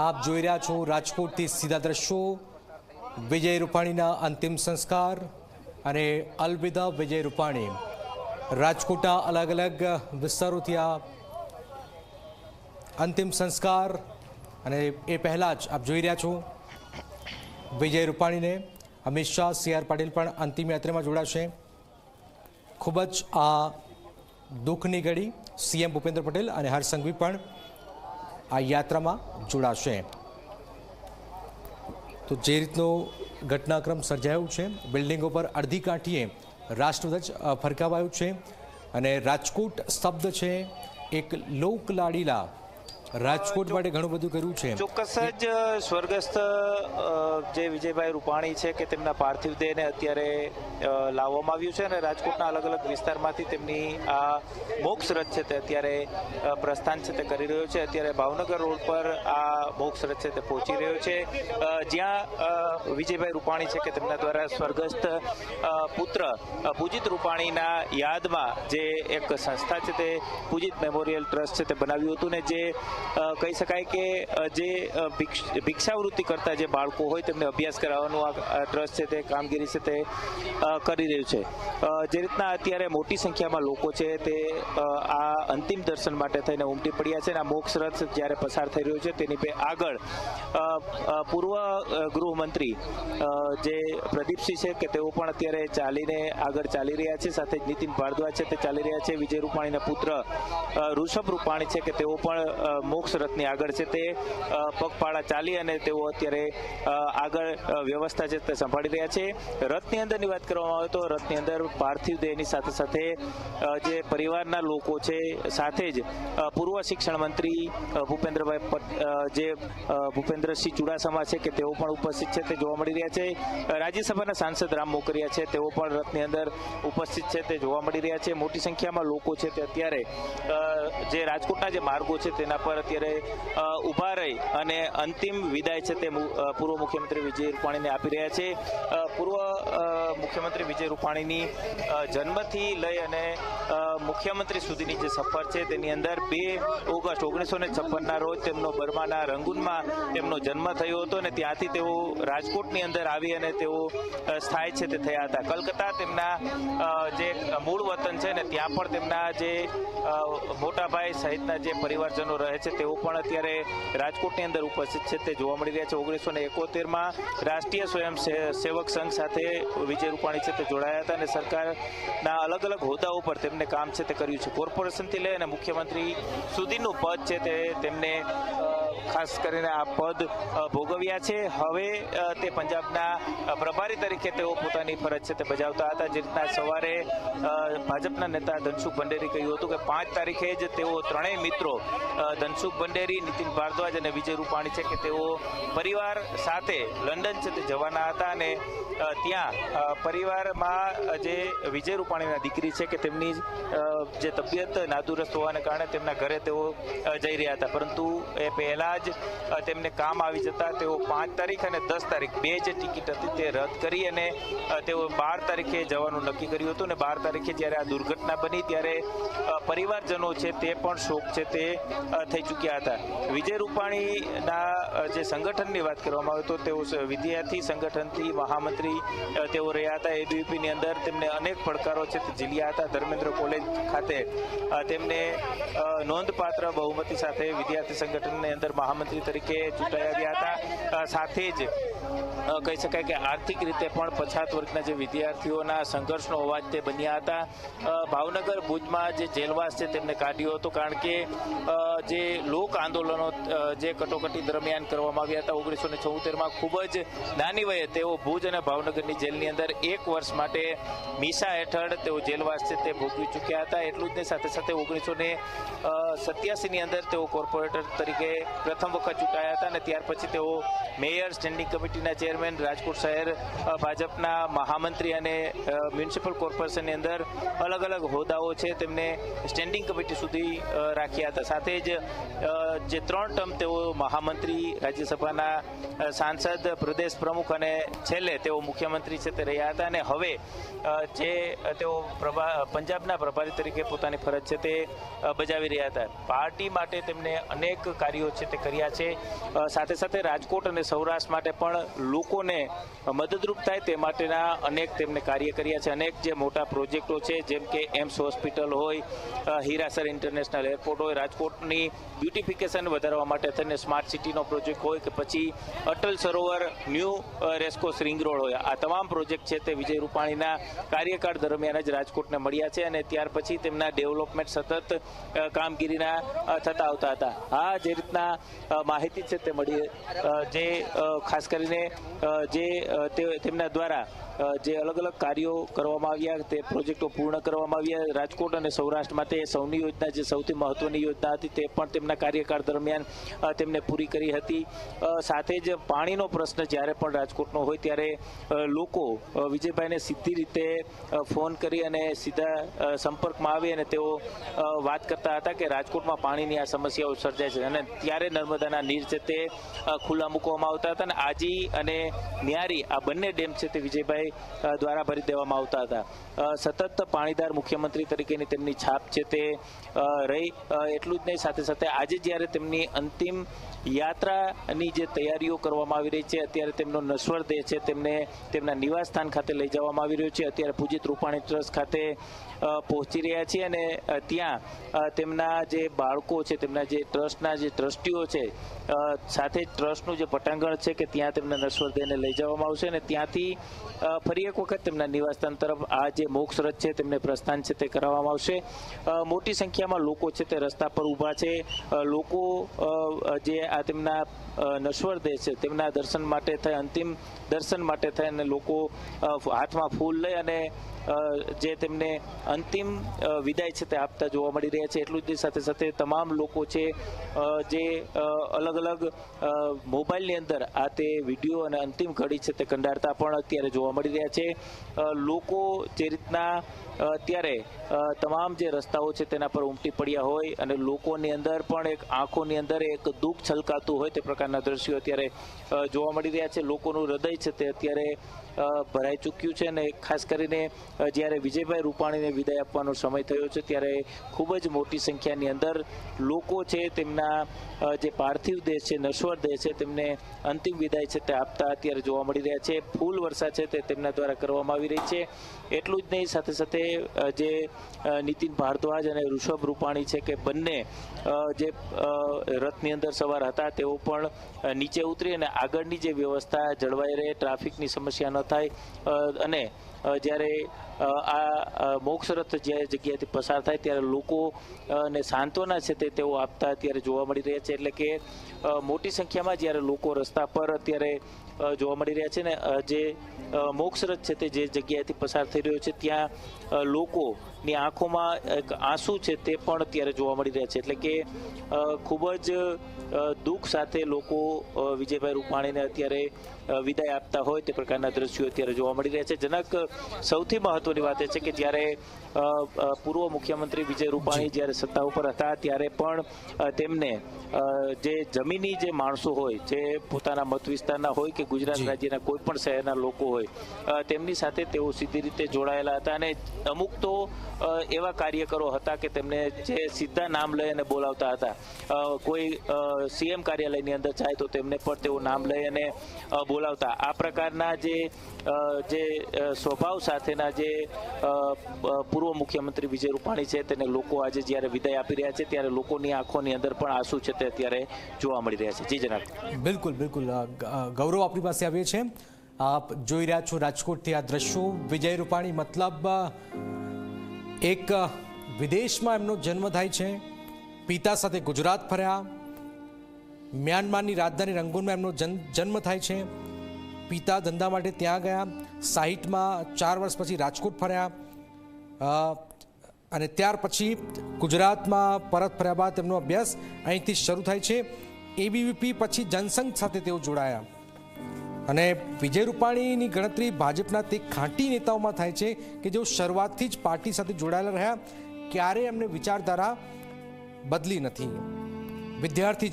આપ જોઈ રહ્યા છો રાજકોટથી સીધા દ્રશ્યો વિજય રૂપાણીના અંતિમ સંસ્કાર અને અલવિદા વિજય રૂપાણી। રાજકોટના અલગ અલગ વિસ્તારોથી આ અંતિમ સંસ્કાર અને એ પહેલા જ આપ જોઈ રહ્યા છો વિજય રૂપાણીને અમિત શાહ CR પાટીલ પણ અંતિમ યાત્રામાં જોડાશે। ખૂબ જ આ દુઃખની ઘડી CM ભૂપેન્દ્ર પટેલ અને હર્ષ સંઘવી પણ આ યાત્રામાં જોડાશે। તો જે રીતનો ઘટનાક્રમ સર્જાયો છે, બિલ્ડિંગો પર અડધી કાઠીએ રાષ્ટ્રધ્વજ ફરકાવાયો છે અને રાજકોટ શબ્દ છે એક લોકલાડીલા રાજકોટ માટે ઘણું બધું કર્યું છે। ચોક્કસ જ સ્વર્ગસ્થ જે વિજયભાઈ રૂપાણી છે કે તેમના પાર્થિવ દેહને અત્યારે લાવવામાં આવ્યું છે અને રાજકોટના અલગ અલગ વિસ્તારમાંથી તેમની આ મોક્ષ રથ છે તે અત્યારે પ્રસ્થાન છે તે કરી રહ્યો છે। અત્યારે ભાવનગર રોડ પર આ મોક્ષ રથ છે તે પહોંચી રહ્યો છે, જ્યાં વિજયભાઈ રૂપાણી છે કે તેમના દ્વારા સ્વર્ગસ્થ પુત્ર પૂજિત રૂપાણીના યાદમાં જે એક સંસ્થા છે તે પૂજિત મેમોરિયલ ટ્રસ્ટ છે તે બનાવ્યું હતું ને જે કહી શકાય કે જે ભિક્ષાવૃત્તિ કરતા જે બાળકો હોય તેમને અભ્યાસ કરાવવાનું આ ટ્રસ્ટ છે તે કામગીરી છે તે કરી રહ્યું છે। જે રીતના અત્યારે મોટી સંખ્યામાં લોકો છે તે આ અંતિમ દર્શન માટે થઈને ઉમટી પડ્યા છે અને આ મોક્ષ રથ જ્યારે પસાર થઈ રહ્યો છે તેની આગળ પૂર્વ ગૃહમંત્રી જે પ્રદીપસિંહ છે કે તેઓ પણ અત્યારે ચાલીને આગળ ચાલી રહ્યા છે, સાથે જ નીતિન ભારદ્વાજ છે તે ચાલી રહ્યા છે। વિજય રૂપાણીના પુત્ર ઋષભ રૂપાણી છે કે તેઓ પણ મોક્ષ રથની આગળ છે તે પગપાળા ચાલી અને તેઓ અત્યારે આગળ વ્યવસ્થા છે તે સંભાળી રહ્યા છે। રથની અંદરની વાત કરવામાં આવે તો રથની અંદર પાર્થિવ દેહની સાથે સાથે જે પરિવારના લોકો છે, સાથે જ પૂર્વ શિક્ષણ મંત્રી ભૂપેન્દ્રસિંહ ચુડાસમા છે કે તેઓ પણ ઉપસ્થિત છે તે જોવા મળી રહ્યા છે। રાજ્યસભાના સાંસદ રામ મોકરિયા છે તેઓ પણ રથની અંદર ઉપસ્થિત છે તે જોવા મળી રહ્યા છે। મોટી સંખ્યામાં લોકો છે તે અત્યારે જે રાજકોટના જે માર્ગો છે તેના પર અત્યારે ઊભા રહી અને અંતિમ વિદાય છે તે પૂર્વ મુખ્યમંત્રી વિજય રૂપાણીને આપી રહ્યા છે। પૂર્વ મુખ્યમંત્રી વિજય રૂપાણીની જન્મથી લઈ અને મુખ્યમંત્રી સુધીની જે સફર છે તેની અંદર 2 ઓગસ્ટ 1956ના રોજ તેમનો બર્માના રંગૂનમાં તેમનો જન્મ થયો હતો અને ત્યાંથી તેઓ રાજકોટની અંદર આવી અને તેઓ સ્થાયી છે તે થયા હતા। કલકત્તા તેમના જે મૂળ વતન છે ને ત્યાં પણ તેમના જે મોટાભાઈ સહિતના જે પરિવારજનો રહે છે તેઓ પણ અત્યારે રાજકોટની અંદર ઉપસ્થિત છે તે જોવા મળી રહ્યા છે। 1971માં રાષ્ટ્રીય સ્વયંસેવક સંઘ સાથે વિજય રૂપાણી છે તે જોડાયા હતા અને સરકારના અલગ અલગ હોદ્દાઓ પર તેમને કામ છે તે કર્યું છે। કોર્પોરેશનથી લઈ અને મુખ્યમંત્રી સુધીનું પદ છે તે તેમને ખાસ કરીને આ પદ ભોગવ્યા છે। હવે તે પંજાબના પ્રભારી તરીકે તેઓ પોતાની ફરજ છે તે બજાવતા હતા। જે રીતના સવારે ભાજપના નેતા ધનસુખ ભંડેરી કહ્યું હતું કે 5 તારીખે જ તેઓ ત્રણેય મિત્રો ધનસુખ ભંડેરી, નીતિન ભારદ્વાજ અને વિજય રૂપાણી છે કે તેઓ પરિવાર સાથે લંડન છે તે જવાના હતા અને ત્યાં પરિવારમાં જે વિજય રૂપાણીના દીકરી છે કે તેમની જે તબિયત નાદુરસ્ત હોવાને કારણે તેમના ઘરે તેઓ જઈ રહ્યા હતા, પરંતુ એ પહેલા જ તેમને કામ આવી જતા તેઓ 5 તારીખ અને 10 તારીખ 2 જે ટિકિટ હતી તે રદ કરી અને તેઓ 12 તારીખે જવાનું નક્કી કર્યું હતું અને 12 તારીખે જ્યારે આ દુર્ઘટના બની ત્યારે પરિવારજનો છે તે પણ શોક છે તે થઈ ચૂક્યા હતા। વિજય રૂપાણીના જે સંગઠનની વાત કરવામાં આવે તો તેઓ વિદ્યાર્થી સંગઠનથી મહામંત્રી તેઓ રહ્યા હતા। ABVPની અંદર તેમને અનેક પડકારો છે તે ઝીલ્યા હતા। ધર્મેન્દ્ર કોલેજ ખાતે તેમને નોંધપાત્ર બહુમતી સાથે વિદ્યાર્થી સંગઠનની અંદર મહામંત્રી તરીકે ચૂંટાઈ આવ્યા હતા। સાથે જ કહી શકાય કે આર્થિક રીતે પણ પછાત વર્ગના જે વિદ્યાર્થીઓના સંઘર્ષનો અવાજ તે બન્યા હતા। ભાવનગર ભુજમાં જે જેલવાસ છે તેમને કાઢ્યો હતો, કારણ કે જે લોક આંદોલનો જે કટોકટી દરમિયાન કરવામાં આવ્યા હતા 1976માં ખૂબ જ નાની વયે તેઓ ભુજ અને ભાવનગરની જેલની અંદર 1 વર્ષ માટે મીસા હેઠળ તેઓ જેલવાસ છે તે ભોગવી ચૂક્યા હતા। એટલું જ સાથે સાથે 1987ની અંદર તેઓ કોર્પોરેટર તરીકે પ્રથમ વખત ચૂંટાયા હતા અને ત્યાર પછી તેઓ મેયર, સ્ટેન્ડિંગ કમિટીના ચેરમેન, રાજકોટ શહેર ભાજપના મહામંત્રી અને મ્યુનિસિપલ કોર્પોરેશનની અંદર અલગ અલગ હોદ્દાઓ છે તેમને સ્ટેન્ડિંગ કમિટી સુધી રાખ્યા હતા। સાથે જ જે 3 ટર્મ તેઓ મહામંત્રી, રાજ્યસભાના સાંસદ, પ્રદેશ પ્રમુખ અને છેલ્લે તેઓ મુખ્યમંત્રી છે તે રહ્યા હતા અને હવે જે તેઓ પંજાબના પ્રભારી તરીકે પોતાની ફરજ છે તે બજાવી રહ્યા હતા। પાર્ટી માટે તેમને અનેક કાર્યો છે તે તે કર્યા છે. સાથે સાથે રાજકોટ અને સૌરાષ્ટ્ર માટે પણ લોકોને મદદરૂપ થાય તે માટેના અનેક તેમને કાર્ય કર્યા છે. અનેક જે મોટા પ્રોજેક્ટો છે, જેમ કે એમ્સ હોસ્પિટલ હોય, હીરાસર ઇન્ટરનેશનલ એરપોર્ટ હોય, રાજકોટની બ્યુટિફિકેશન વધારવા માટે થઈને સ્માર્ટ સિટીનો પ્રોજેક્ટ હોય કે પછી Atal Sarovar new racecourse ring road હોય, આ તમામ પ્રોજેક્ટ છે તે વિજય રૂપાણીના કાર્યકાળ દરમિયાન જ રાજકોટને મળ્યા છે અને ત્યાર પછી તેમના ડેવલપમેન્ટ સતત કામગીરીના થતા આવતા હતા. આ જે રીતના માહિતી છે તે મળી, જે ખાસ કરીને જે તેમના દ્વારા જે અલગ અલગ કાર્યો કરવામાં આવ્યા, તે પ્રોજેક્ટો પૂર્ણ કરવામાં આવ્યા. રાજકોટ અને સૌરાષ્ટ્ર માટે સૌની યોજના જે સૌથી મહત્વની યોજના હતી તે પણ તેમના કાર્યકાળ દરમિયાન તેમને પૂરી કરી હતી. સાથે જ પાણીનો પ્રશ્ન જ્યારે પણ રાજકોટનો હોય ત્યારે લોકો વિજયભાઈને સીધી રીતે ફોન કરી અને સીધા સંપર્કમાં આવી અને તેઓ વાત કરતા હતા કે રાજકોટમાં પાણીની આ સમસ્યાઓ સર્જાય છે અને ત્યારે નર્મદાના નીર છે તે ખુલ્લા મૂકવામાં આવતા હતા અને આજી અને ન્યારી આ બંને ડેમ છે તે વિજયભાઈ દ્વારા ભરી દેવામાં આવતા હતા. સતત પાણીદાર મુખ્યમંત્રી તરીકેની તેમની છાપ છે તે રહી. એટલું જ નહીં, સાથે સાથે આજે જ્યારે તેમની અંતિમ યાત્રાની જે તૈયારીઓ કરવામાં આવી રહી છે, અત્યારે તેમનો નશ્વર દેહ છે તેમને તેમના નિવાસ સ્થાન ખાતે લઈ જવામાં આવી રહ્યો છે. અત્યારે પૂજિત રૂપાણી ટ્રસ્ટ ખાતે પહોંચી રહ્યા છે અને ત્યાં તેમના જે બાળકો છે, તેમના જે ટ્રસ્ટના જે ટ્રસ્ટીઓ છે, સાથે જ ટ્રસ્ટનું જે પટાંગણ છે કે ત્યાં તેમના નશ્વર દેહને લઈ જવામાં આવશે અને ત્યાંથી ફરી એક વખત તેમના નિવાસસ્થાન તરફ આ જે મોક્ષ રથ છે તેમને પ્રસ્થાન છે તે કરાવવામાં આવશે. મોટી સંખ્યામાં લોકો છે તે રસ્તા પર ઊભા છે. લોકો જે આ તેમના નશ્વર દેહ છે તેમના દર્શન માટે થઈ, અંતિમ દર્શન માટે થઈ અને લોકો હાથમાં ફૂલ લઈ અને જે તેમને અંતિમ વિદાય છે તે આપતા જોવા મળી રહ્યા છે. એટલું જ સાથે સાથે તમામ લોકો છે જે અલગ અલગ મોબાઈલની અંદર આ તે વિડીયો અને અંતિમ ઘડી છે તે કંડારતા પણ અત્યારે જોવા મળી રહ્યા છે. લોકો જે રીતના અત્યારે તમામ જે રસ્તાઓ છે તેના પર ઉમટી પડ્યા હોય અને લોકોની અંદર પણ એક આંખોની અંદર એક દુઃખ છલકાતું હોય તે પ્રકારના દ્રશ્યો અત્યારે જોવા મળી રહ્યા છે. લોકોનું હૃદય છે તે અત્યારે ભરાઈ ચૂક્યું છે અને ખાસ કરીને જ્યારે વિજયભાઈ રૂપાણીને વિદાય આપવાનો સમય થયો છે ત્યારે ખૂબ જ મોટી સંખ્યાની અંદર લોકો છે તેમના જે પાર્થિવ દેહ છે, નશ્વર દેહ છે, તેમને અંતિમ વિદાય છે તે આપતા અત્યારે જોવા મળી રહ્યા છે. ફૂલ વર્ષા છે તે તેમના દ્વારા કરવામાં આવી રહી છે. એટલું જ નહીં, સાથે સાથે જે નીતિન ભારદ્વાજ અને ઋષભ રૂપાણી છે કે બંને જે રથની અંદર સવાર હતા તેઓ પણ નીચે ઉતરી અને આગળની જે વ્યવસ્થા જળવાઈ રહે, ટ્રાફિકની સમસ્યા ન થાય અને જ્યારે આ મોક્ષ રથ જે જગ્યાએથી પસાર થાય ત્યારે લોકો ને સાંત્વના છે તે તેઓ આપતા અત્યારે જોવા મળી રહ્યા છે. એટલે કે મોટી સંખ્યામાં જ્યારે લોકો રસ્તા પર અત્યારે જોવા મળી રહ્યા છે ને જે મોક્ષ રથ છે તે જે જગ્યાએથી પસાર થઈ રહ્યો છે ત્યાં લોકોની આંખોમાં એક આંસુ છે તે પણ અત્યારે જોવા મળી રહ્યા છે. એટલે કે ખૂબ જ દુઃખ સાથે લોકો વિજયભાઈ રૂપાણીને અત્યારે વિદાય આપતા હોય તે પ્રકારના દ્રશ્યો અત્યારે જોવા મળી રહ્યા છે. જનક, સૌથી મહત્વની વાત એ છે કે જ્યારે પૂર્વ મુખ્યમંત્રી વિજય રૂપાણી જ્યારે સત્તા ઉપર હતા ત્યારે પણ તેમને જે જમીની જે માણસો હોય, જે પોતાના મત વિસ્તારના હોય કે ગુજરાત રાજ્યના કોઈ પણ શહેરના લોકો હોય, તેમની સાથે તેઓ સીધી રીતે જોડાયેલા હતા અને અમુક તો એવા કાર્યકરો હતા કે તેમને જે સીધા નામ લઈ અને બોલાવતા હતા. કોઈ સીએમ કાર્યાલયની અંદર જાય તો તેમને પણ તેઓ નામ લઈ અને બોલાવતા. આ પ્રકારના જે સ્વભાવ સાથેના જે પૂર્વ મુખ્યમંત્રી વિજય રૂપાણી છે તેને લોકો આજે જ્યારે વિદાય આપી રહ્યા છે ત્યારે લોકોની આંખોની અંદર પણ આંસુ છે તે અત્યારે જોવા મળી રહ્યા છે. જી જનાબ. બિલકુલ બિલકુલ. ગૌરવ આપણી પાસે આવીએ છે. આપ જોઈ રહ્યા છો રાજકોટથી આ દ્રશ્યો. વિજય રૂપાણી મતલબ એક વિદેશમાં એમનો જન્મ થાય છે, પિતા સાથે ગુજરાત ફર્યા, મ્યાનમારની રાજધાની રંગૂનમાં એમનો જન્મ થાય છે, પિતા ધંધા માટે ત્યાં ગયા, 60માં 4 વર્ષ પછી રાજકોટ ફર્યા અને ત્યાર પછી ગુજરાતમાં પરત ફર્યા બાદ તેમનો અભ્યાસ અહીંથી શરૂ થાય છે. એબીવીપી પછી જનસંઘ સાથે તેઓ જોડાયા અને વિજય રૂપાણીની ગણતરી ભાજપના તે ખાંટી નેતાઓમાં થાય છે કે જેઓ શરૂઆતથી જ પાર્ટી સાથે જોડાયેલા રહ્યા, ક્યારેય એમને વિચારધારા બદલી નથી. વિદ્યાર્થી